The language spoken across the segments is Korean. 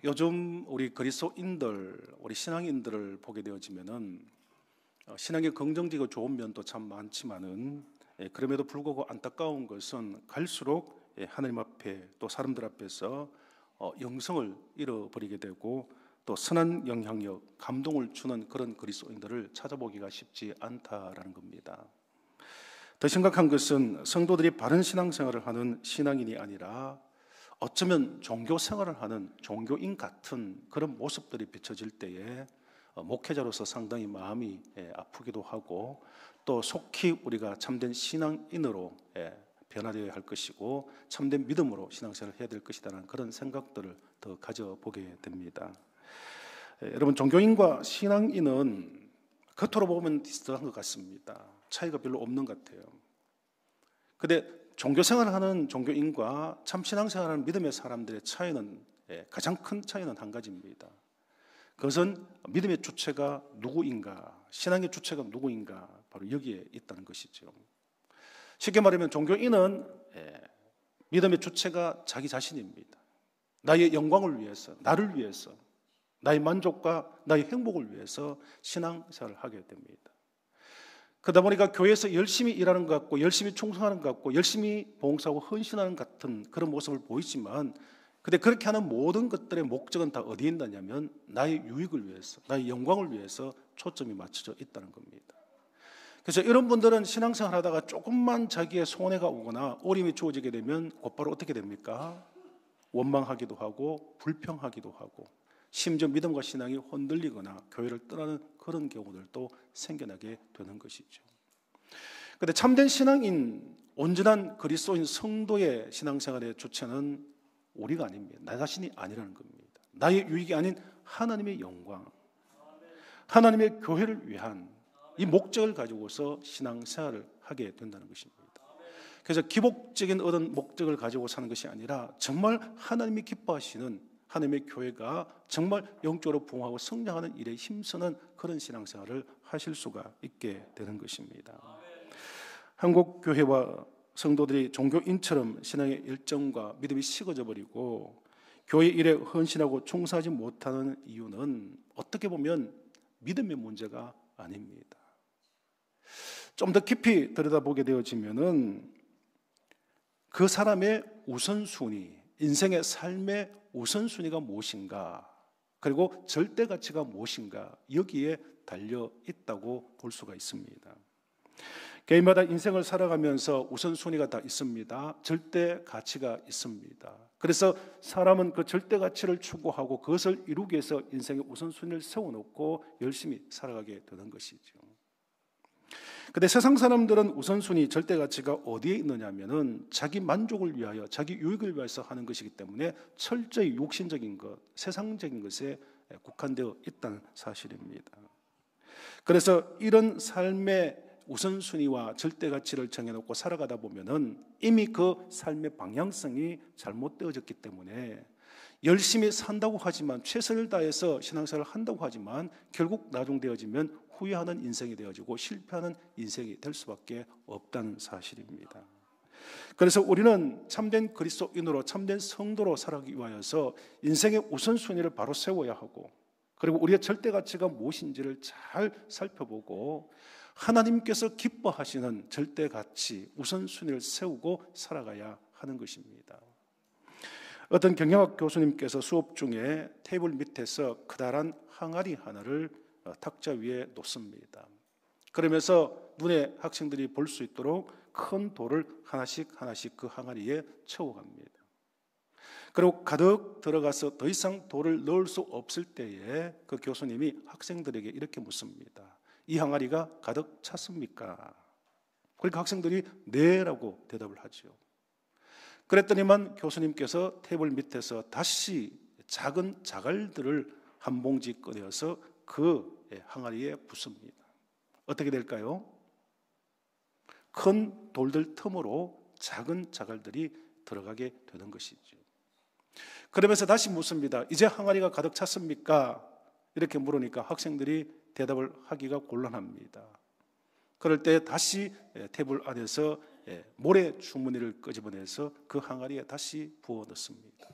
요즘 우리 그리스도인들, 우리 신앙인들을 보게 되어지면은 신앙의 긍정적이고 좋은 면도 참 많지만은 그럼에도 불구하고 안타까운 것은 갈수록 하나님 앞에 또 사람들 앞에서 영성을 잃어버리게 되고 또 선한 영향력, 감동을 주는 그런 그리스도인들을 찾아보기가 쉽지 않다라는 겁니다. 더 심각한 것은 성도들이 바른 신앙생활을 하는 신앙인이 아니라 어쩌면 종교 생활을 하는 종교인 같은 그런 모습들이 비춰질 때에 목회자로서 상당히 마음이 아프기도 하고 또 속히 우리가 참된 신앙인으로 변화되어야 할 것이고 참된 믿음으로 신앙생활을 해야 될 것이라는 그런 생각들을 더 가져보게 됩니다. 여러분, 종교인과 신앙인은 겉으로 보면 비슷한 것 같습니다. 차이가 별로 없는 것 같아요. 근데 종교생활을 하는 종교인과 참 신앙생활을 하는 믿음의 사람들의 차이는 가장 큰 차이는 한 가지입니다. 그것은 믿음의 주체가 누구인가, 신앙의 주체가 누구인가, 바로 여기에 있다는 것이죠. 쉽게 말하면 종교인은 믿음의 주체가 자기 자신입니다. 나의 영광을 위해서, 나를 위해서, 나의 만족과 나의 행복을 위해서 신앙생활을 하게 됩니다. 그러다 보니까 교회에서 열심히 일하는 것 같고 열심히 충성하는 것 같고 열심히 봉사하고 헌신하는 같은 그런 모습을 보이지만 근데 그렇게 하는 모든 것들의 목적은 다 어디에 있느냐면 나의 유익을 위해서, 나의 영광을 위해서 초점이 맞춰져 있다는 겁니다. 그래서 이런 분들은 신앙생활 하다가 조금만 자기의 손해가 오거나 어려움이 주어지게 되면 곧바로 어떻게 됩니까? 원망하기도 하고 불평하기도 하고 심지어 믿음과 신앙이 흔들리거나 교회를 떠나는 그런 경우들도 생겨나게 되는 것이죠. 그런데 참된 신앙인, 온전한 그리스도인 성도의 신앙생활의 주체는 우리가 아닙니다. 나 자신이 아니라는 겁니다. 나의 유익이 아닌 하나님의 영광, 하나님의 교회를 위한 이 목적을 가지고서 신앙생활을 하게 된다는 것입니다. 그래서 기복적인 어떤 목적을 가지고 사는 것이 아니라 정말 하나님이 기뻐하시는 하나님의 교회가 정말 영적으로 부흥하고 성장하는 일에 힘쓰는 그런 신앙생활을 하실 수가 있게 되는 것입니다. 한국 교회와 성도들이 종교인처럼 신앙의 열정과 믿음이 식어져 버리고 교회 일에 헌신하고 충성하지 못하는 이유는 어떻게 보면 믿음의 문제가 아닙니다. 좀 더 깊이 들여다보게 되어지면은 그 사람의 우선순위, 인생의 삶의 우선순위가 무엇인가, 그리고 절대 가치가 무엇인가, 여기에 달려 있다고 볼 수가 있습니다. 개인마다 인생을 살아가면서 우선순위가 다 있습니다. 절대 가치가 있습니다. 그래서 사람은 그 절대 가치를 추구하고 그것을 이루기 위해서 인생의 우선순위를 세워놓고 열심히 살아가게 되는 것이죠. 그런데 세상 사람들은 우선순위, 절대 가치가 어디에 있느냐면은 자기 만족을 위하여, 자기 유익을 위해서 하는 것이기 때문에 철저히 육신적인 것, 세상적인 것에 국한되어 있다는 사실입니다. 그래서 이런 삶의 우선순위와 절대 가치를 정해놓고 살아가다 보면은 이미 그 삶의 방향성이 잘못되어졌기 때문에 열심히 산다고 하지만, 최선을 다해서 신앙생활을 한다고 하지만 결국 나중되어지면 후회하는 인생이 되어지고 실패하는 인생이 될 수밖에 없다는 사실입니다. 그래서 우리는 참된 그리스도인으로, 참된 성도로 살아가기 위하여서 인생의 우선순위를 바로 세워야 하고, 그리고 우리의 절대 가치가 무엇인지를 잘 살펴보고 하나님께서 기뻐하시는 절대 가치, 우선순위를 세우고 살아가야 하는 것입니다. 어떤 경영학 교수님께서 수업 중에 테이블 밑에서 커다란 항아리 하나를 탁자 위에 놓습니다. 그러면서 눈에 학생들이 볼 수 있도록 큰 돌을 하나씩 그 항아리에 채워갑니다. 그리고 가득 들어가서 더 이상 돌을 넣을 수 없을 때에 그 교수님이 학생들에게 이렇게 묻습니다. 이 항아리가 가득 찼습니까? 그러니까 학생들이 네라고 대답을 하죠. 그랬더니만 교수님께서 테이블 밑에서 다시 작은 자갈들을 한 봉지 꺼내어서 그 항아리에 붓습니다. 어떻게 될까요? 큰 돌들 틈으로 작은 자갈들이 들어가게 되는 것이죠. 그러면서 다시 묻습니다. 이제 항아리가 가득 찼습니까? 이렇게 물으니까 학생들이 대답을 하기가 곤란합니다. 그럴 때 다시 테이블 안에서 모래 주머니를 끄집어내서 그 항아리에 다시 부어 넣습니다.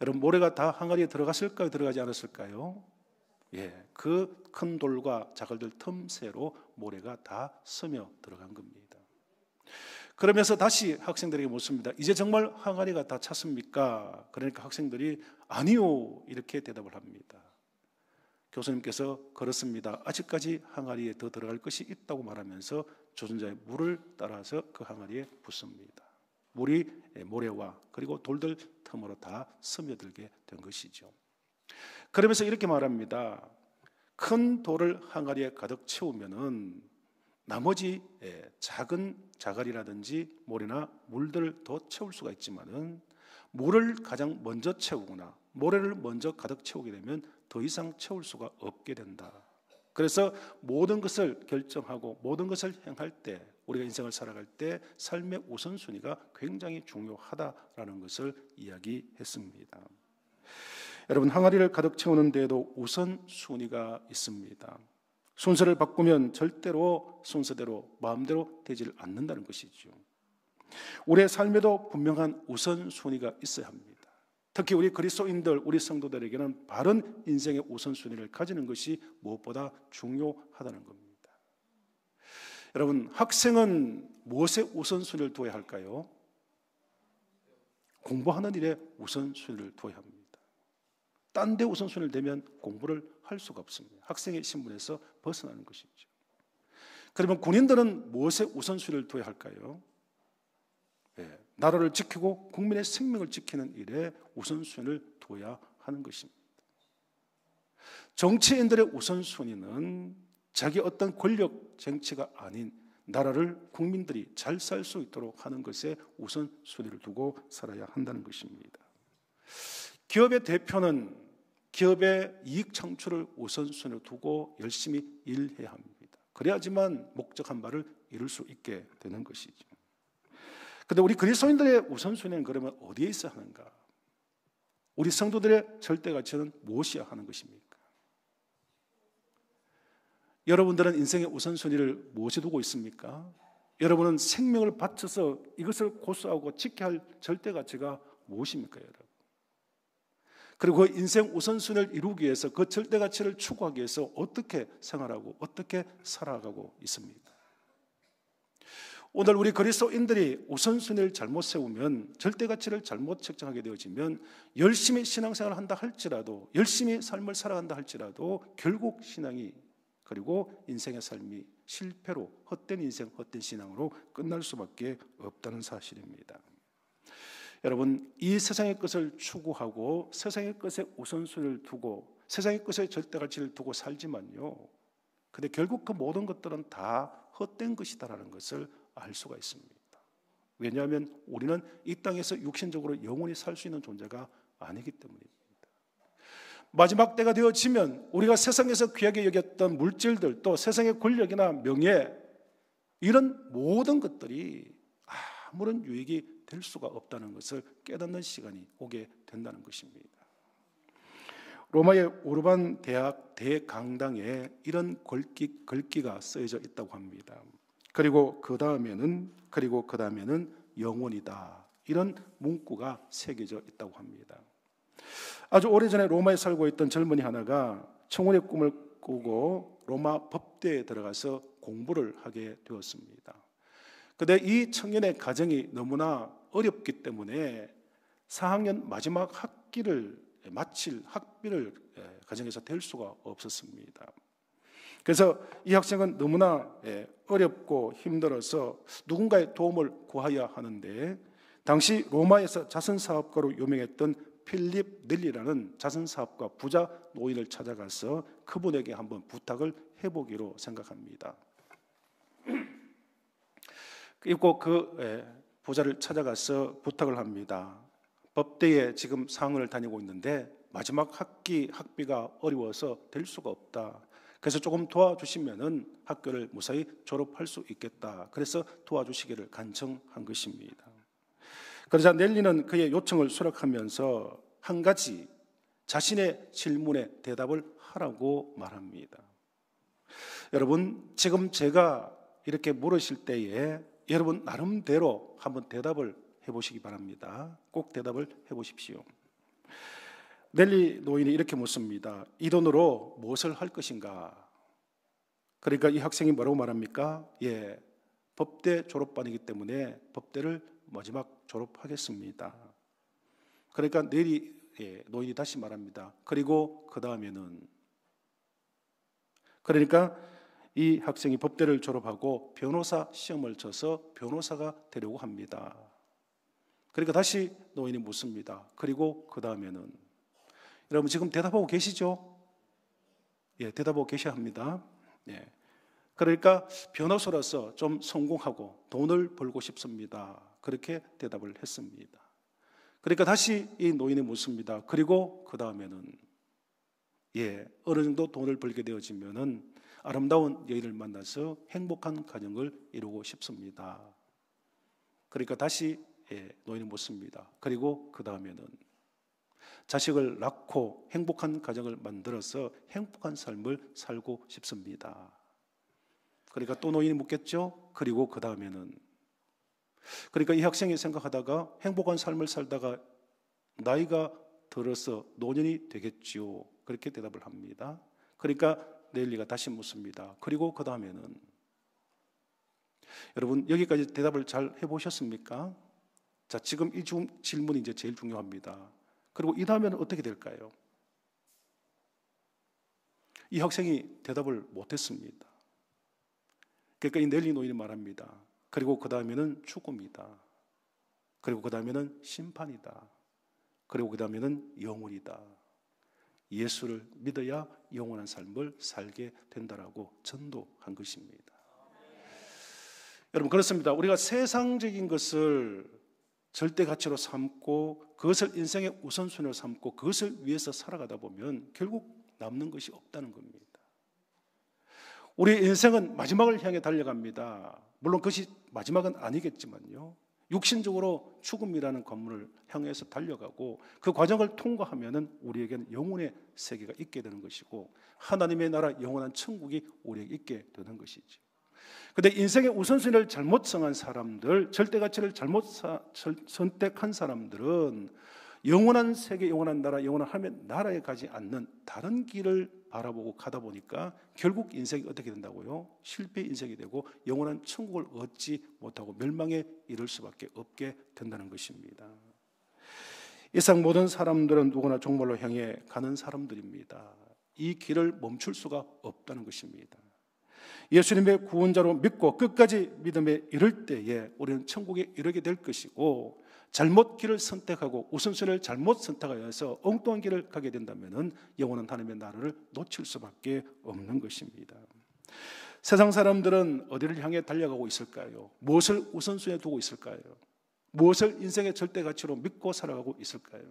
여러분, 모래가 다 항아리에 들어갔을까요? 들어가지 않았을까요? 예, 그 큰 돌과 자갈들 틈새로 모래가 다 스며 들어간 겁니다. 그러면서 다시 학생들에게 묻습니다. 이제 정말 항아리가 다 찼습니까? 그러니까 학생들이 아니요, 이렇게 대답을 합니다. 교수님께서 그렇습니다. 아직까지 항아리에 더 들어갈 것이 있다고 말하면서 조준자의 물을 따라서 그 항아리에 붓습니다. 물이 모래와 그리고 돌들 틈으로 다 스며들게 된 것이죠. 그러면서 이렇게 말합니다. 큰 돌을 항아리에 가득 채우면은 나머지 작은 자갈이라든지 모래나 물들을 더 채울 수가 있지만은 물을 가장 먼저 채우거나 모래를 먼저 가득 채우게 되면 더 이상 채울 수가 없게 된다. 그래서 모든 것을 결정하고 모든 것을 행할 때, 우리가 인생을 살아갈 때 삶의 우선순위가 굉장히 중요하다라는 것을 이야기했습니다. 여러분, 항아리를 가득 채우는 데에도 우선순위가 있습니다. 순서를 바꾸면 절대로 순서대로 마음대로 되질 않는다는 것이죠. 우리의 삶에도 분명한 우선순위가 있어야 합니다. 특히 우리 그리스도인들, 우리 성도들에게는 바른 인생의 우선순위를 가지는 것이 무엇보다 중요하다는 겁니다. 여러분, 학생은 무엇에 우선순위를 두어야 할까요? 공부하는 일에 우선순위를 두어야 합니다. 딴 데 우선순위를 대면 공부를 할 수가 없습니다. 학생의 신분에서 벗어나는 것이죠. 그러면 군인들은 무엇에 우선순위를 두어야 할까요? 네, 나라를 지키고 국민의 생명을 지키는 일에 우선순위를 두어야 하는 것입니다. 정치인들의 우선순위는 자기 어떤 권력 쟁취가 아닌 나라를 국민들이 잘 살 수 있도록 하는 것에 우선순위를 두고 살아야 한다는 것입니다. 기업의 대표는 기업의 이익 창출을 우선순위로 두고 열심히 일해야 합니다. 그래야지만 목적한 바를 이룰 수 있게 되는 것이죠. 그런데 우리 그리스도인들의 우선순위는 그러면 어디에 있어야 하는가? 우리 성도들의 절대 가치는 무엇이어야 하는 것입니까? 여러분들은 인생의 우선순위를 무엇에 두고 있습니까? 여러분은 생명을 바쳐서 이것을 고수하고 지켜야 할 절대 가치가 무엇입니까, 여러분? 그리고 그 인생 우선순위를 이루기 위해서 그 절대 가치를 추구하기 위해서 어떻게 생활하고 어떻게 살아가고 있습니까? 오늘 우리 그리스도인들이 우선순위를 잘못 세우면, 절대 가치를 잘못 책정하게 되어지면 열심히 신앙생활을 한다 할지라도, 열심히 삶을 살아간다 할지라도 결국 신앙이, 그리고 인생의 삶이 실패로, 헛된 인생, 헛된 신앙으로 끝날 수밖에 없다는 사실입니다. 여러분, 이 세상의 것을 추구하고 세상의 것에 우선순위를 두고 세상의 것에 절대 가치를 두고 살지만요, 근데 결국 그 모든 것들은 다 헛된 것이다라는 것을 알 수가 있습니다. 왜냐하면 우리는 이 땅에서 육신적으로 영원히 살 수 있는 존재가 아니기 때문입니다. 마지막 때가 되어지면 우리가 세상에서 귀하게 여겼던 물질들, 또 세상의 권력이나 명예, 이런 모든 것들이 아무런 유익이 될 수가 없다는 것을 깨닫는 시간이 오게 된다는 것입니다. 로마의 우르반 대학 대강당에 이런 글귀가 쓰여져 있다고 합니다. 그리고 그 다음에는 영원이다, 이런 문구가 새겨져 있다고 합니다. 아주 오래전에 로마에 살고 있던 젊은이 하나가 청혼의 꿈을 꾸고 로마 법대에 들어가서 공부를 하게 되었습니다. 그런데 이 청년의 가정이 너무나 어렵기 때문에 4학년 마지막 학기를 마칠 학비를 가정에서 댈 수가 없었습니다. 그래서 이 학생은 너무나 어렵고 힘들어서 누군가의 도움을 구해야 하는데, 당시 로마에서 자선사업가로 유명했던 필립 넬리라는 자선사업가 부자 노인을 찾아가서 그분에게 한번 부탁을 해보기로 생각합니다. 그리고 그 부자를 찾아가서 부탁을 합니다. 법대에 지금 4학년을 다니고 있는데 마지막 학기 학비가 어려워서 될 수가 없다. 그래서 조금 도와주시면은 학교를 무사히 졸업할 수 있겠다. 그래서 도와주시기를 간청한 것입니다. 그러자 넬리는 그의 요청을 수락하면서 한 가지 자신의 질문에 대답을 하라고 말합니다. 여러분, 지금 제가 이렇게 물으실 때에 여러분 나름대로 한번 대답을 해보시기 바랍니다. 꼭 대답을 해보십시오. 넬리 노인이 이렇게 묻습니다. 이 돈으로 무엇을 할 것인가? 그러니까 이 학생이 뭐라고 말합니까? 예, 법대 졸업반이기 때문에 법대를 마지막 졸업하겠습니다. 그러니까 넬리 노인이 다시 말합니다. 그리고 그 다음에는, 그러니까 이 학생이 법대를 졸업하고 변호사 시험을 쳐서 변호사가 되려고 합니다. 그러니까 다시 노인이 묻습니다. 그리고 그 다음에는, 여러분 지금 대답하고 계시죠? 예, 대답하고 계셔야 합니다. 예. 그러니까 변호사로서 좀 성공하고 돈을 벌고 싶습니다. 그렇게 대답을 했습니다. 그러니까 다시 이 노인이 묻습니다. 그리고 그 다음에는, 예, 어느 정도 돈을 벌게 되어지면은 아름다운 여인을 만나서 행복한 가정을 이루고 싶습니다. 그러니까 다시 노인이 묻습니다. 그리고 그 다음에는 자식을 낳고 행복한 가정을 만들어서 행복한 삶을 살고 싶습니다. 그러니까 또 노인이 묻겠죠. 그리고 그 다음에는, 그러니까 이 학생이 생각하다가 행복한 삶을 살다가 나이가 들어서 노년이 되겠지요. 그렇게 대답을 합니다. 그러니까 넬리가 다시 묻습니다. 그리고 그 다음에는, 여러분 여기까지 대답을 잘 해보셨습니까? 자, 지금 이 질문이 이제 제일 중요합니다. 그리고 이 다음에는 어떻게 될까요? 이 학생이 대답을 못했습니다. 그러니까 이 넬리 노인이 말합니다. 그리고 그 다음에는 죽음이다. 그리고 그 다음에는 심판이다. 그리고 그 다음에는 영혼이다. 예수를 믿어야 영원한 삶을 살게 된다라고 전도한 것입니다. 여러분 그렇습니다. 우리가 세상적인 것을 절대 가치로 삼고 그것을 인생의 우선순위로 삼고 그것을 위해서 살아가다 보면 결국 남는 것이 없다는 겁니다. 우리 인생은 마지막을 향해 달려갑니다. 물론 그것이 마지막은 아니겠지만요. 육신적으로 죽음이라는 관문을 향해서 달려가고 그 과정을 통과하면은 우리에게는 영혼의 세계가 있게 되는 것이고 하나님의 나라 영원한 천국이 우리에게 있게 되는 것이죠. 그런데 인생의 우선순위를 잘못 정한 사람들, 절대 가치를 잘못 선택한 사람들은 영원한 세계, 영원한 나라, 영원한 하나님의 나라에 가지 않는 다른 길을 바라보고 가다 보니까 결국 인생이 어떻게 된다고요? 실패 인생이 되고 영원한 천국을 얻지 못하고 멸망에 이를 수밖에 없게 된다는 것입니다. 이상 모든 사람들은 누구나 종말로 향해 가는 사람들입니다. 이 길을 멈출 수가 없다는 것입니다. 예수님의 구원자로 믿고 끝까지 믿음에 이를 때에 우리는 천국에 이르게 될 것이고, 잘못 길을 선택하고 우선순위를 잘못 선택하여서 엉뚱한 길을 가게 된다면 영원한 하나님의 나라를 놓칠 수밖에 없는 것입니다. 세상 사람들은 어디를 향해 달려가고 있을까요? 무엇을 우선순위에 두고 있을까요? 무엇을 인생의 절대 가치로 믿고 살아가고 있을까요?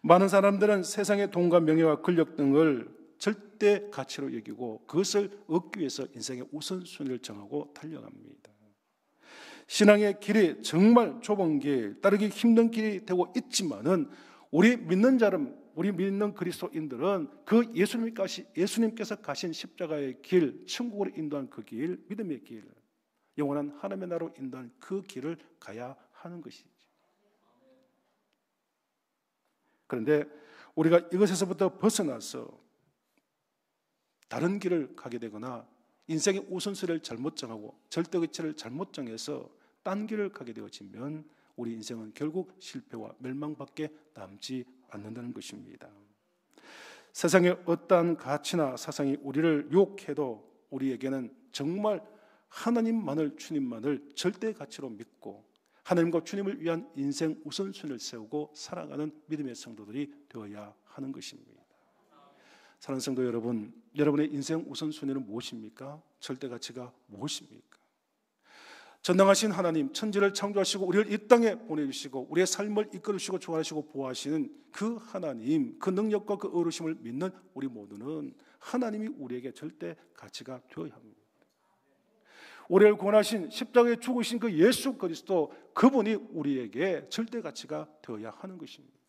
많은 사람들은 세상의 돈과 명예와 권력 등을 절대 가치로 여기고 그것을 얻기 위해서 인생의 우선순위를 정하고 달려갑니다. 신앙의 길이 정말 좁은 길, 따르기 힘든 길이 되고 있지만은 우리 믿는 자는, 우리 믿는 그리스도인들은 그 예수님께서 가신 십자가의 길, 천국으로 인도한 그 길, 믿음의 길, 영원한 하나님의 나라로 인도한 그 길을 가야 하는 것이죠. 그런데 우리가 이것에서부터 벗어나서 다른 길을 가게 되거나 인생의 우선순위를 잘못 정하고 절대가치를 잘못 정해서 딴 길을 가게 되어지면 우리 인생은 결국 실패와 멸망밖에 남지 않는다는 것입니다. 세상의 어떠한 가치나 사상이 우리를 유혹해도 우리에게는 정말 하나님만을, 주님만을 절대 가치로 믿고 하나님과 주님을 위한 인생 우선순위를 세우고 살아가는 믿음의 성도들이 되어야 하는 것입니다. 사랑하는 성도 여러분, 여러분의 인생 우선순위는 무엇입니까? 절대 가치가 무엇입니까? 전능하신 하나님, 천지를 창조하시고 우리를 이 땅에 보내주시고 우리의 삶을 이끌으시고 주관하시고 보호하시는 그 하나님, 그 능력과 그 어루심을 믿는 우리 모두는 하나님이 우리에게 절대 가치가 되어야 합니다. 우리를 구원하신 십자가에 죽으신 그 예수 그리스도, 그분이 우리에게 절대 가치가 되어야 하는 것입니다.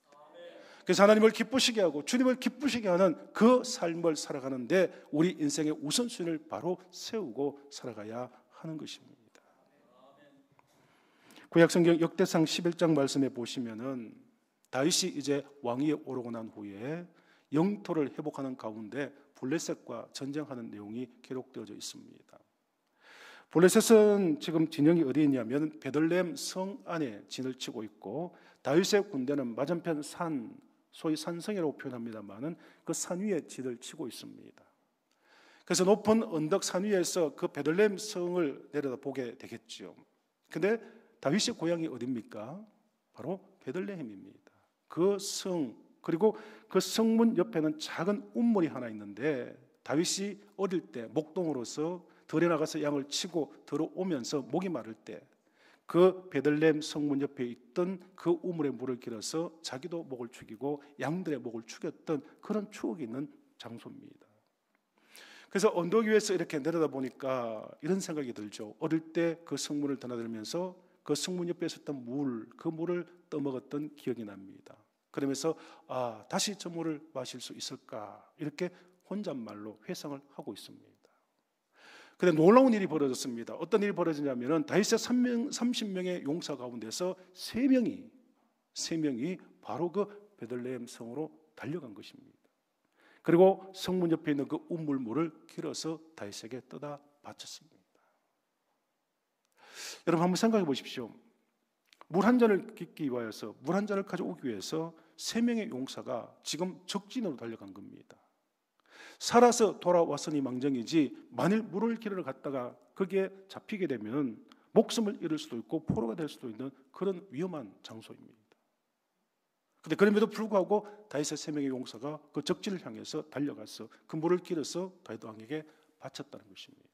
그래서 하나님을 기쁘시게 하고 주님을 기쁘시게 하는 그 삶을 살아가는데 우리 인생의 우선순위를 바로 세우고 살아가야 하는 것입니다. 구약성경 역대상 11장 말씀에 보시면은 다윗이 이제 왕위에 오르고 난 후에 영토를 회복하는 가운데 블레셋과 전쟁하는 내용이 기록되어져 있습니다. 블레셋은 지금 진영이 어디에 있냐면 베들레헴 성 안에 진을 치고 있고, 다윗의 군대는 맞은편 산, 소위 산성이라고 표현합니다만은 그 산 위에 진을 치고 있습니다. 그래서 높은 언덕 산 위에서 그 베들레헴 성을 내려다보게 되겠죠. 근데 다윗의 고향이 어디입니까? 바로 베들레헴입니다. 그 성, 그리고 그 성문 옆에는 작은 운물이 하나 있는데, 다윗이 어릴 때 목동으로서 들에 나가서 양을 치고 들어오면서 목이 마를 때 그 베들레헴 성문 옆에 있던 그 우물에 물을 길어서 자기도 목을 죽이고 양들의 목을 죽였던 그런 추억이 있는 장소입니다. 그래서 언덕 위에서 이렇게 내려다 보니까 이런 생각이 들죠. 어릴 때 그 성문을 드나들면서 그 성문 옆에 있었던 물, 그 물을 떠먹었던 기억이 납니다. 그러면서 다시 저 물을 마실 수 있을까, 이렇게 혼잣말로 회상을 하고 있습니다. 그런데 놀라운 일이 벌어졌습니다. 어떤 일이 벌어지냐면 다윗의 30명의 용사 가운데서 3명이 바로 그 베들레헴 성으로 달려간 것입니다. 그리고 성문 옆에 있는 그 우물물을 길어서 다윗에게 떠다 바쳤습니다. 여러분 한번 생각해 보십시오. 물 한 잔을 깃기 위하여서, 물 한 잔을 가져오기 위해서 3명의 용사가 지금 적진으로 달려간 겁니다. 살아서 돌아왔으니 망정이지, 만일 물을 길러 갔다가 거기에 잡히게 되면 목숨을 잃을 수도 있고 포로가 될 수도 있는 그런 위험한 장소입니다. 그런데 그럼에도 불구하고 다윗의 3명의 용사가 그 적진을 향해서 달려가서 그 물을 길어서 다윗 왕에게 바쳤다는 것입니다.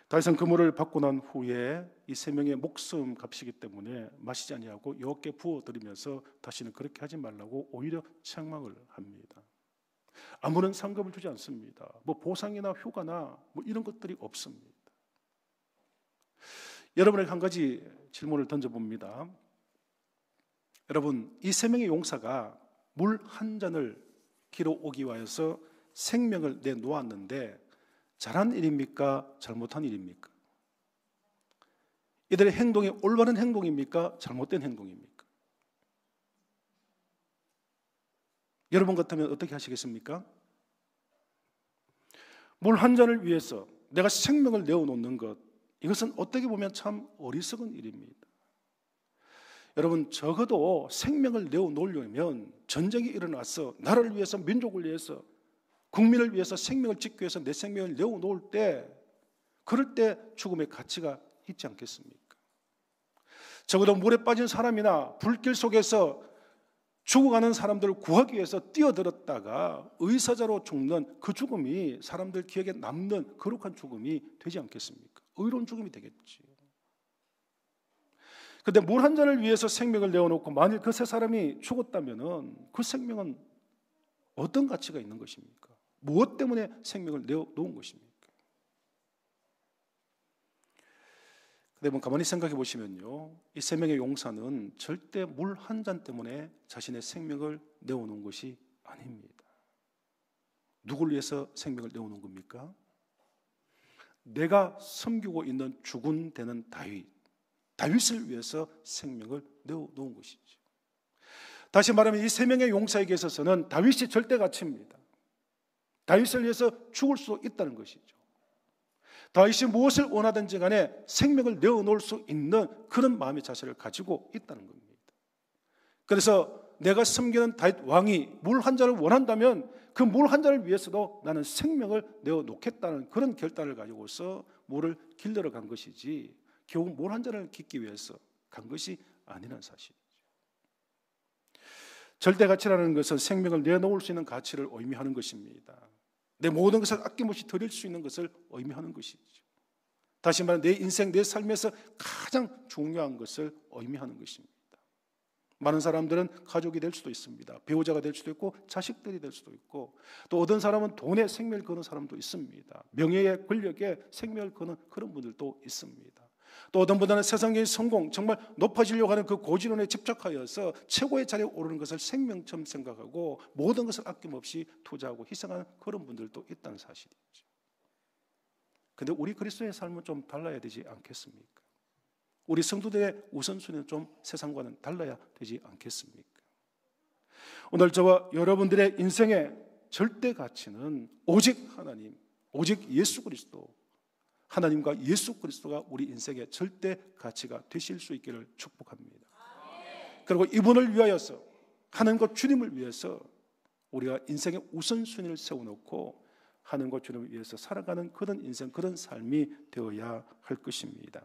다윗은 그 물을 받고 난 후에 이 3명의 목숨 값이기 때문에 마시지 아니하고 여호와께 부어드리면서 다시는 그렇게 하지 말라고 오히려 책망을 합니다. 아무런 상급을 주지 않습니다. 뭐 보상이나 휴가나 뭐 이런 것들이 없습니다. 여러분에게 한 가지 질문을 던져봅니다. 여러분, 이 3명의 용사가 물 한 잔을 길어 오기 위해서 생명을 내놓았는데 잘한 일입니까? 잘못한 일입니까? 이들의 행동이 올바른 행동입니까? 잘못된 행동입니까? 여러분 같으면 어떻게 하시겠습니까? 물 한 잔을 위해서 내가 생명을 내어놓는 것, 이것은 어떻게 보면 참 어리석은 일입니다. 여러분, 적어도 생명을 내어놓으려면 전쟁이 일어나서 나라를 위해서, 민족을 위해서, 국민을 위해서 생명을 짓기 위해서 내 생명을 내어놓을 때, 그럴 때 죽음의 가치가 있지 않겠습니까? 적어도 물에 빠진 사람이나 불길 속에서 죽어가는 사람들을 구하기 위해서 뛰어들었다가 의사자로 죽는 그 죽음이 사람들 기억에 남는 거룩한 죽음이 되지 않겠습니까? 의로운 죽음이 되겠지. 그런데 물 한 잔을 위해서 생명을 내어놓고 만일 그 세 사람이 죽었다면 그 생명은 어떤 가치가 있는 것입니까? 무엇 때문에 생명을 내어놓은 것입니까? 여러분 가만히 생각해 보시면요, 이 3명의 용사는 절대 물 한 잔 때문에 자신의 생명을 내어놓은 것이 아닙니다. 누구를 위해서 생명을 내어놓은 겁니까? 내가 섬기고 있는 주군 되는 다윗을 위해서 생명을 내어놓은 것이죠. 다시 말하면 이 3명의 용사에게 있어서는 다윗이 절대 가치입니다. 다윗을 위해서 죽을 수 있다는 것이죠. 다윗이 무엇을 원하든지 간에 생명을 내어놓을 수 있는 그런 마음의 자세를 가지고 있다는 겁니다. 그래서 내가 섬기는 다윗 왕이 물 한 잔을 원한다면 그 물 한 잔을 위해서도 나는 생명을 내어놓겠다는 그런 결단을 가지고서 물을 길러러 간 것이지 겨우 물 한 잔을 깃기 위해서 간 것이 아니라는 사실이죠. 절대 가치라는 것은 생명을 내어놓을 수 있는 가치를 의미하는 것입니다. 내 모든 것을 아낌없이 드릴 수 있는 것을 의미하는 것이죠. 다시 말해 내 인생, 내 삶에서 가장 중요한 것을 의미하는 것입니다. 많은 사람들은 가족이 될 수도 있습니다. 배우자가 될 수도 있고 자식들이 될 수도 있고, 또 어떤 사람은 돈에 생명을 거는 사람도 있습니다. 명예에 권력에 생명을 거는 그런 분들도 있습니다. 또 어떤 분들은 세상의 성공, 정말 높아지려고 하는 그 고지론에 집착하여서 최고의 자리에 오르는 것을 생명처럼 생각하고 모든 것을 아낌없이 투자하고 희생하는 그런 분들도 있다는 사실이죠. 그런데 우리 그리스도의 삶은 좀 달라야 되지 않겠습니까? 우리 성도들의 우선순위는 좀 세상과는 달라야 되지 않겠습니까? 오늘 저와 여러분들의 인생의 절대 가치는 오직 하나님, 오직 예수 그리스도, 하나님과 예수 그리스도가 우리 인생의 절대 가치가 되실 수 있기를 축복합니다. 그리고 이분을 위하여서, 하나님과 주님을 위해서 우리가 인생의 우선순위를 세워놓고 하나님과 주님을 위해서 살아가는 그런 인생, 그런 삶이 되어야 할 것입니다.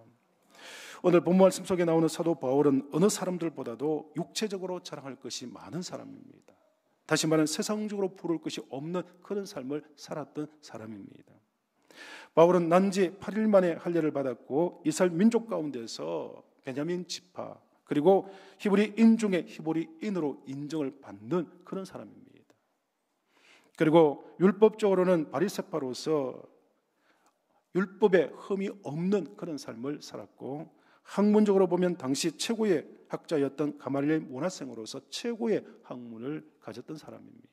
오늘 본문 말씀 속에 나오는 사도 바울은 어느 사람들보다도 육체적으로 자랑할 것이 많은 사람입니다. 다시 말하면 세상적으로 부를 것이 없는 그런 삶을 살았던 사람입니다. 바울은 난지 8일 만에 할례를 받았고 이스라엘 민족 가운데서 베냐민 지파, 그리고 히브리인 중에 히브리인으로 인정을 받는 그런 사람입니다. 그리고 율법적으로는 바리새파로서 율법에 흠이 없는 그런 삶을 살았고, 학문적으로 보면 당시 최고의 학자였던 가말리엘 문화생으로서 최고의 학문을 가졌던 사람입니다.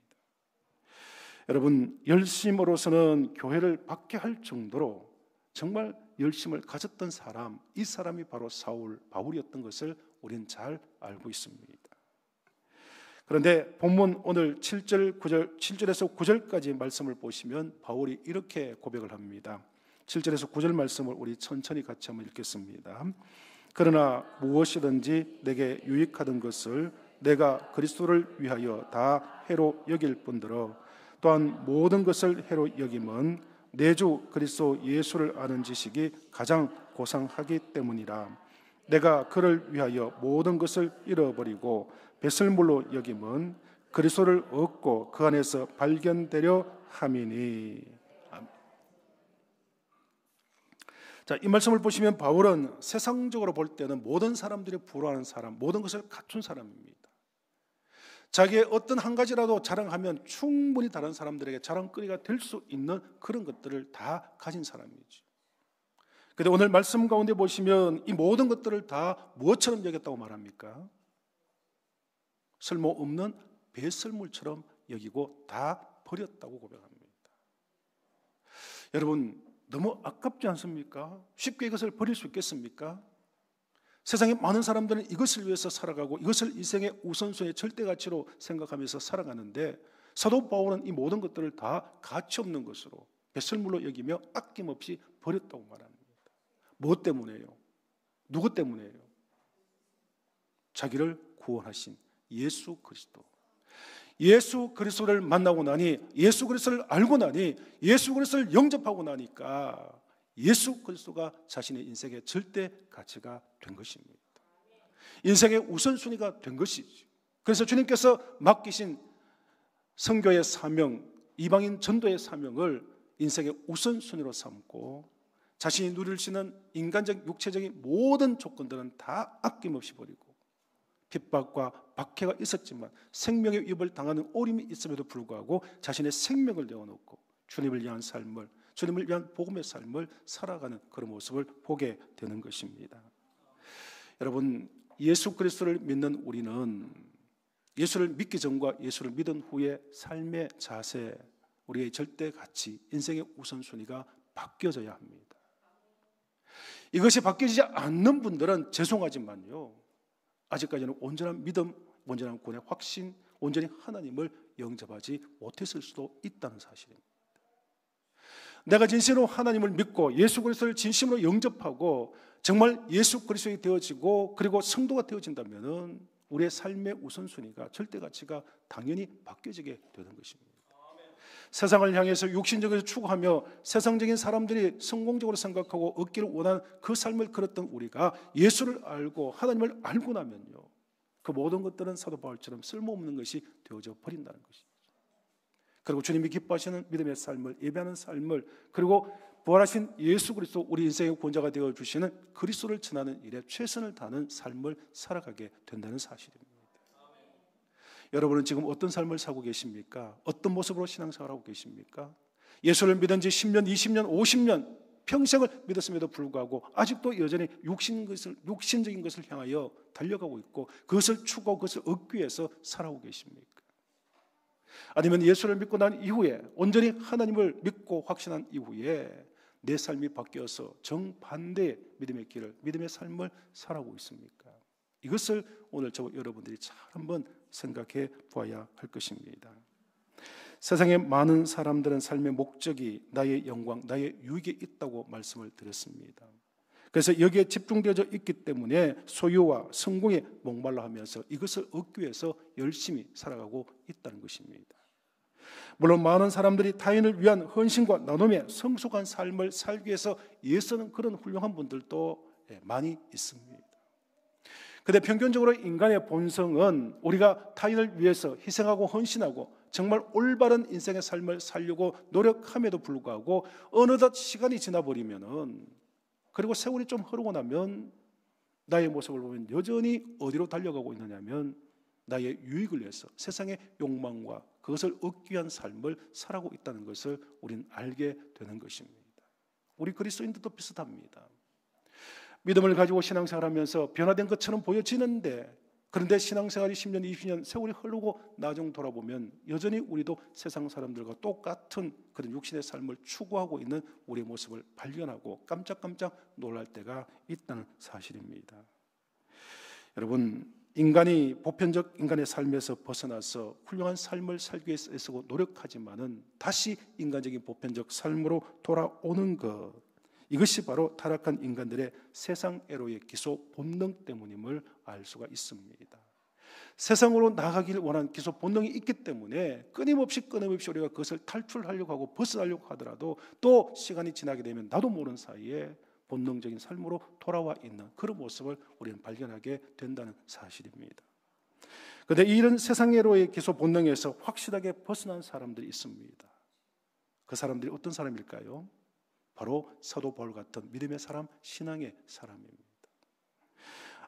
여러분, 열심으로서는 교회를 받게 할 정도로 정말 열심을 가졌던 사람, 이 사람이 바로 바울이었던 것을 우리는 잘 알고 있습니다. 그런데 본문 오늘 7절에서 9절까지 말씀을 보시면 바울이 이렇게 고백을 합니다. 7절에서 9절 말씀을 우리 천천히 같이 한번 읽겠습니다. 그러나 무엇이든지 내게 유익하던 것을 내가 그리스도를 위하여 다 해로 여길 뿐더러 또한 모든 것을 해로 여김은 내 주 그리스도 예수를 아는 지식이 가장 고상하기 때문이라. 내가 그를 위하여 모든 것을 잃어버리고 배설물로 여김은 그리스도를 얻고 그 안에서 발견되려 함이니. 자, 이 말씀을 보시면 바울은 세상적으로 볼 때는 모든 사람들이 부러워하는 사람, 모든 것을 갖춘 사람입니다. 자기의 어떤 한 가지라도 자랑하면 충분히 다른 사람들에게 자랑거리가 될 수 있는 그런 것들을 다 가진 사람이죠. 그런데 오늘 말씀 가운데 보시면 이 모든 것들을 다 무엇처럼 여겼다고 말합니까? 쓸모없는 배설물처럼 여기고 다 버렸다고 고백합니다. 여러분, 너무 아깝지 않습니까? 쉽게 이것을 버릴 수 있겠습니까? 세상에 많은 사람들은 이것을 위해서 살아가고 이것을 인생의 우선순위의 절대 가치로 생각하면서 살아가는데, 사도 바울은 이 모든 것들을 다 가치 없는 것으로 배설물로 여기며 아낌없이 버렸다고 말합니다. 무엇 때문에요? 누구 때문에요? 자기를 구원하신 예수 그리스도. 예수 그리스도를 만나고 나니, 예수 그리스도를 알고 나니, 예수 그리스도를 영접하고 나니까 예수 그리스도가 자신의 인생의 절대 가치가 된 것입니다. 인생의 우선순위가 된 것이죠. 그래서 주님께서 맡기신 선교의 사명, 이방인 전도의 사명을 인생의 우선순위로 삼고 자신이 누릴 수 있는 인간적 육체적인 모든 조건들은 다 아낌없이 버리고, 핍박과 박해가 있었지만 생명의 위협을 당하는 어림이 있음에도 불구하고 자신의 생명을 내어놓고 주님을 위한 삶을, 주님을 위한 복음의 삶을 살아가는 그런 모습을 보게 되는 것입니다. 여러분, 예수 그리스도를 믿는 우리는 예수를 믿기 전과 예수를 믿은 후의 삶의 자세, 우리의 절대 가치, 인생의 우선순위가 바뀌어져야 합니다. 이것이 바뀌지 않는 분들은 죄송하지만요, 아직까지는 온전한 믿음, 온전한 구원의 확신, 온전히 하나님을 영접하지 못했을 수도 있다는 사실입니다. 내가 진심으로 하나님을 믿고 예수 그리스도를 진심으로 영접하고 정말 예수 그리스도가 되어지고 그리고 성도가 되어진다면 우리의 삶의 우선순위가, 절대 가치가 당연히 바뀌어지게 되는 것입니다. 세상을 향해서 육신적으로 추구하며 세상적인 사람들이 성공적으로 생각하고 얻기를 원하는 그 삶을 걸었던 우리가 예수를 알고 하나님을 알고 나면요, 그 모든 것들은 사도 바울처럼 쓸모없는 것이 되어져 버린다는 것입니다. 그리고 주님이 기뻐하시는 믿음의 삶을, 예배하는 삶을, 그리고 부활하신 예수 그리스도, 우리 인생의 구원자가 되어주시는 그리스도를 전하는 일에 최선을 다하는 삶을 살아가게 된다는 사실입니다. 여러분은 지금 어떤 삶을 살고 계십니까? 어떤 모습으로 신앙생활하고 계십니까? 예수를 믿은 지 10년, 20년, 50년 평생을 믿었음에도 불구하고 아직도 여전히 육신적인 것을 향하여 달려가고 있고 그것을 추구하고 그것을 얻기 위해서 살아오고 계십니까? 아니면 예수를 믿고 난 이후에, 온전히 하나님을 믿고 확신한 이후에 내 삶이 바뀌어서 정반대의 믿음의 길을, 믿음의 삶을 살아가고 있습니까? 이것을 오늘 저와 여러분들이 잘 한번 생각해 보아야 할 것입니다. 세상의 많은 사람들은 삶의 목적이 나의 영광, 나의 유익에 있다고 말씀을 드렸습니다. 그래서 여기에 집중되어 있기 때문에 소유와 성공에 목말라 하면서 이것을 얻기 위해서 열심히 살아가고 있다는 것입니다. 물론 많은 사람들이 타인을 위한 헌신과 나눔의 성숙한 삶을 살기 위해서 애쓰는 그런 훌륭한 분들도 많이 있습니다. 그런데 평균적으로 인간의 본성은 우리가 타인을 위해서 희생하고 헌신하고 정말 올바른 인생의 삶을 살려고 노력함에도 불구하고 어느덧 시간이 지나버리면은, 그리고 세월이 좀 흐르고 나면 나의 모습을 보면 여전히 어디로 달려가고 있느냐면 나의 유익을 위해서 세상의 욕망과 그것을 얻기 위한 삶을 살아가고 있다는 것을 우리는 알게 되는 것입니다. 우리 그리스도인들도 비슷합니다. 믿음을 가지고 신앙생활하면서 변화된 것처럼 보여지는데, 그런데 신앙생활이 10년, 20년 세월이 흐르고 나중 돌아보면 여전히 우리도 세상 사람들과 똑같은 그런 육신의 삶을 추구하고 있는 우리의 모습을 발견하고 깜짝깜짝 놀랄 때가 있다는 사실입니다. 여러분, 인간이 보편적 인간의 삶에서 벗어나서 훌륭한 삶을 살기 위해서 애쓰고 노력하지만은 다시 인간적인 보편적 삶으로 돌아오는 것, 이것이 바로 타락한 인간들의 세상 애로의 기소 본능 때문임을 알 수가 있습니다. 세상으로 나가기를 원하는 기소 본능이 있기 때문에 끊임없이 우리가 그것을 탈출하려고 하고 벗어나려고 하더라도 또 시간이 지나게 되면 나도 모르는 사이에 본능적인 삶으로 돌아와 있는 그런 모습을 우리는 발견하게 된다는 사실입니다. 그런데 이런 세상 애로의 기소 본능에서 확실하게 벗어난 사람들이 있습니다. 그 사람들이 어떤 사람일까요? 바로 사도 바울 같은 믿음의 사람, 신앙의 사람입니다.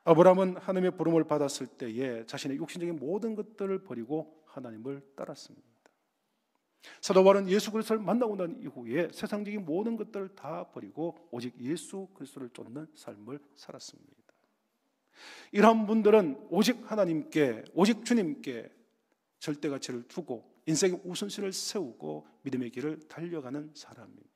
아브라함은 하나님의 부름을 받았을 때에 자신의 육신적인 모든 것들을 버리고 하나님을 따랐습니다. 사도 바울은 예수 그리스도를 만나고 난 이후에 세상적인 모든 것들을 다 버리고 오직 예수 그리스도를 쫓는 삶을 살았습니다. 이러한 분들은 오직 하나님께, 오직 주님께 절대가치를 두고 인생의 우선순위를 세우고 믿음의 길을 달려가는 사람입니다.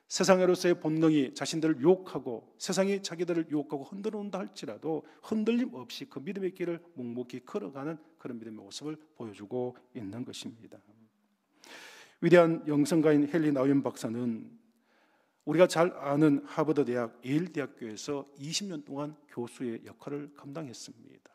세상으로서의 본능이 자신들을 유혹하고 세상이 자기들을 유혹하고 흔들어 온다 할지라도 흔들림 없이 그 믿음의 길을 묵묵히 걸어가는 그런 믿음의 모습을 보여주고 있는 것입니다. 위대한 영성가인 헨리 나우엠 박사는 우리가 잘 아는 하버드 대학 예일 대학교에서 20년 동안 교수의 역할을 감당했습니다.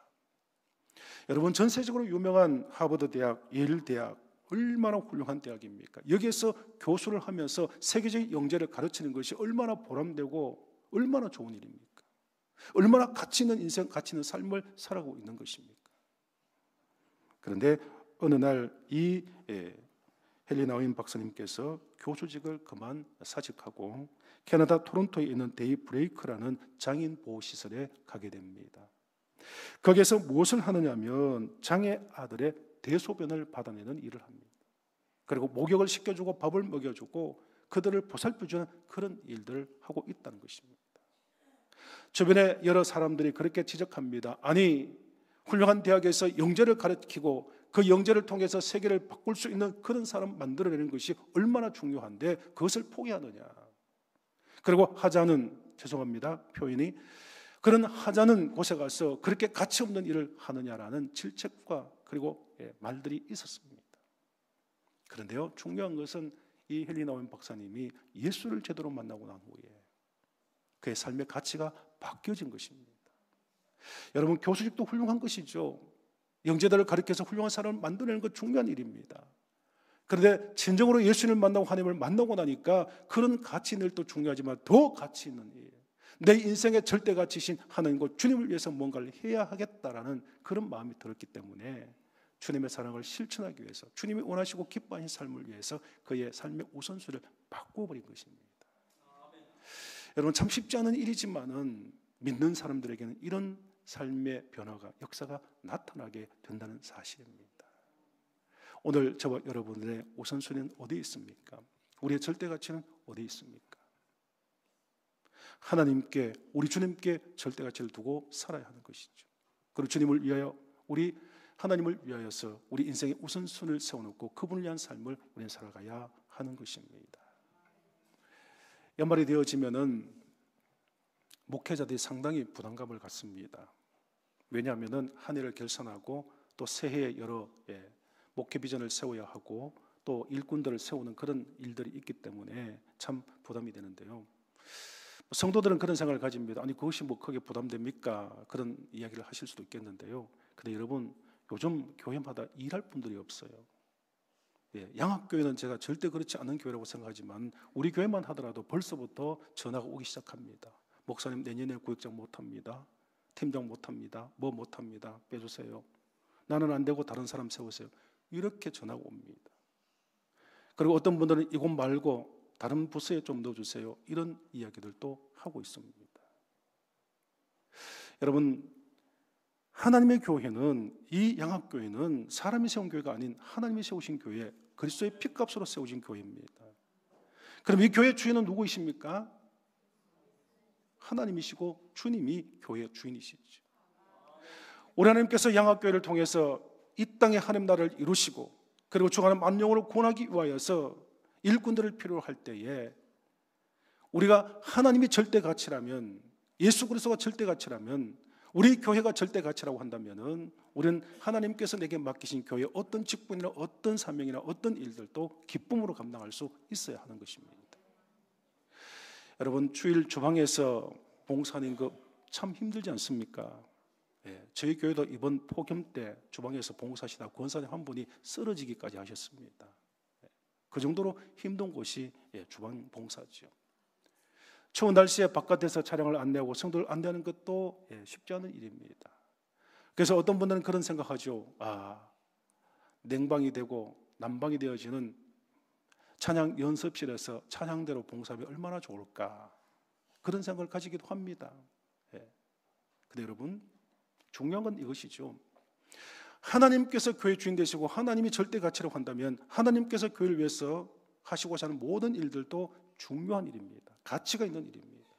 여러분, 전 세계적으로 유명한 하버드 대학, 예일 대학 얼마나 훌륭한 대학입니까? 여기에서 교수를 하면서 세계적인 영재를 가르치는 것이 얼마나 보람되고 얼마나 좋은 일입니까? 얼마나 가치 있는 인생, 가치 있는 삶을 살아가고 있는 것입니까? 그런데 어느 날 이 헨리 나우엠 박사님께서 교수직을 그만 사직하고 캐나다 토론토에 있는 데이 브레이크라는 장애인 보호시설에 가게 됩니다. 거기에서 무엇을 하느냐면 장애 아들의 대소변을 받아내는 일을 합니다. 그리고 목욕을 시켜주고 밥을 먹여주고 그들을 보살펴주는 그런 일들을 하고 있다는 것입니다. 주변에 여러 사람들이 그렇게 지적합니다. 아니, 훌륭한 대학에서 영재를 가르치고 그 영재를 통해서 세계를 바꿀 수 있는 그런 사람 만들어내는 것이 얼마나 중요한데 그것을 포기하느냐. 그리고 하자는, 죄송합니다, 표현이, 그런 하자는 곳에 가서 그렇게 가치 없는 일을 하느냐라는 질책과 그리고 말들이 있었습니다. 그런데요, 중요한 것은 이 헨리 나우엠 박사님이 예수를 제대로 만나고 난 후에 그의 삶의 가치가 바뀌어진 것입니다. 여러분, 교수직도 훌륭한 것이죠. 영재들을 가르쳐서 훌륭한 사람을 만들어내는 것 중요한 일입니다. 그런데 진정으로 예수님을 만나고 하나님을 만나고 나니까 그런 가치 있는 일도 중요하지만 더 가치 있는 일, 내 인생의 절대 가치이신 하나님과 주님을 위해서 뭔가를 해야 하겠다라는 그런 마음이 들었기 때문에 주님의 사랑을 실천하기 위해서, 주님이 원하시고 기뻐하신 삶을 위해서 그의 삶의 우선순위를 바꿔버린 것입니다. 여러분, 참 쉽지 않은 일이지만은 믿는 사람들에게는 이런 삶의 변화가, 역사가 나타나게 된다는 사실입니다. 오늘 저와 여러분의 우선순위는 어디에 있습니까? 우리의 절대 가치는 어디에 있습니까? 하나님께, 우리 주님께 절대 가치를 두고 살아야 하는 것이죠. 그리고 주님을 위하여, 우리 하나님을 위하여서 우리 인생의 우선순위를 세워놓고 그분을 위한 삶을 우리는 살아가야 하는 것입니다. 연말이 되어지면은 목회자들이 상당히 부담감을 갖습니다. 왜냐하면은 한 해를 결산하고 또 새해에 여러 목회 비전을 세워야 하고 또 일꾼들을 세우는 그런 일들이 있기 때문에 참 부담이 되는데요. 성도들은 그런 생각을 가집니다. 아니 그것이 뭐 크게 부담됩니까? 그런 이야기를 하실 수도 있겠는데요. 근데 여러분 요즘 교회마다 일할 분들이 없어요. 양학교회는 제가 절대 그렇지 않은 교회라고 생각하지만 우리 교회만 하더라도 벌써부터 전화가 오기 시작합니다. 목사님 내년에 구역장 못합니다. 팀장 못합니다. 뭐 못합니다. 빼주세요. 나는 안 되고 다른 사람 세우세요. 이렇게 전화가 옵니다. 그리고 어떤 분들은 이곳 말고 다른 부서에 좀 넣어주세요. 이런 이야기들도 하고 있습니다. 여러분 하나님의 교회는 이 양학교회는 사람이 세운 교회가 아닌 하나님이 세우신 교회, 그리스도의 피값으로 세우신 교회입니다. 그럼 이 교회 주인은 누구이십니까? 하나님이시고 주님이 교회의 주인이시죠. 우리 하나님께서 양학교회를 통해서 이 땅에 하나님 나라를 이루시고 그리고 중간에 만영으로 구원하기 위하여서 일꾼들을 필요로 할 때에 우리가 하나님이 절대 가치라면, 예수 그리스도가 절대 가치라면, 우리 교회가 절대 가치라고 한다면은 우리는 하나님께서 내게 맡기신 교회의 어떤 직분이나 어떤 사명이나 어떤 일들도 기쁨으로 감당할 수 있어야 하는 것입니다. 여러분 주일 주방에서 봉사하는 거 참 힘들지 않습니까? 저희 교회도 이번 폭염 때 주방에서 봉사하시다 권사님 한 분이 쓰러지기까지 하셨습니다. 그 정도로 힘든 곳이 주방 봉사죠. 추운 날씨에 바깥에서 차량을 안내하고 성도를 안내하는 것도 쉽지 않은 일입니다. 그래서 어떤 분들은 그런 생각하죠. 냉방이 되고 난방이 되어지는 찬양 연습실에서 찬양대로 봉사하면 얼마나 좋을까, 그런 생각을 가지기도 합니다. 근데 여러분 중요한 건 이것이죠. 하나님께서 교회 주인 되시고 하나님이 절대 가치라고 한다면 하나님께서 교회를 위해서 하시고자 하는 모든 일들도 중요한 일입니다. 가치가 있는 일입니다.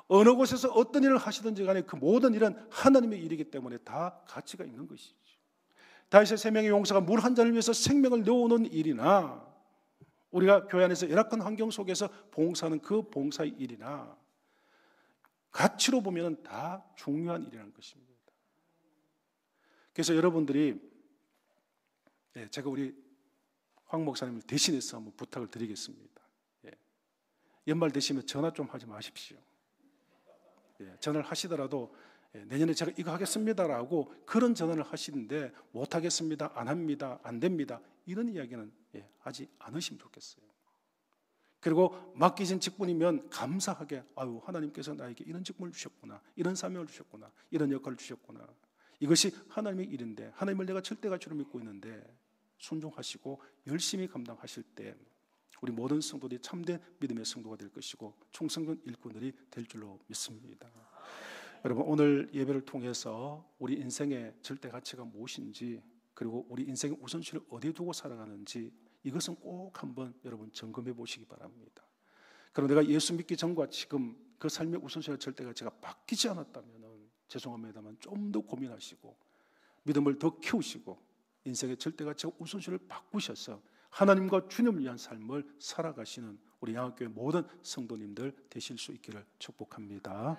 어느 곳에서 어떤 일을 하시든지 간에 그 모든 일은 하나님의 일이기 때문에 다 가치가 있는 것이죠. 다윗의 세 명의 용사가 물 한 잔을 위해서 생명을 내어오는 일이나 우리가 교회 안에서 열악한 환경 속에서 봉사하는 그 봉사의 일이나 가치로 보면 다 중요한 일이라는 것입니다. 그래서 여러분들이 제가 우리 황 목사님을 대신해서 한번 부탁을 드리겠습니다. 연말 되시면 전화 좀 하지 마십시오. 전화를 하시더라도 내년에 제가 이거 하겠습니다라고 그런 전화를 하시는데 못하겠습니다, 안 합니다, 안 됩니다, 이런 이야기는 하지 않으시면 좋겠어요. 그리고 맡기신 직분이면 감사하게 하나님께서 나에게 이런 직분을 주셨구나, 이런 사명을 주셨구나, 이런 역할을 주셨구나, 이것이 하나님의 일인데 하나님을 내가 절대 가치로 믿고 있는데 순종하시고 열심히 감당하실 때 우리 모든 성도들이 참된 믿음의 성도가 될 것이고 충성된 일꾼들이 될 줄로 믿습니다. 여러분 오늘 예배를 통해서 우리 인생의 절대 가치가 무엇인지, 그리고 우리 인생의 우선순위를 어디에 두고 살아가는지 이것은 꼭 한번 여러분 점검해 보시기 바랍니다. 그럼 내가 예수 믿기 전과 지금 그 삶의 우선순위와 절대 가치가 바뀌지 않았다면 죄송합니다만 좀 더 고민하시고 믿음을 더 키우시고 인생의 절대 가치와 우선순위를 바꾸셔서 하나님과 주님을 위한 삶을 살아가시는 우리 양학교회 모든 성도님들 되실 수 있기를 축복합니다.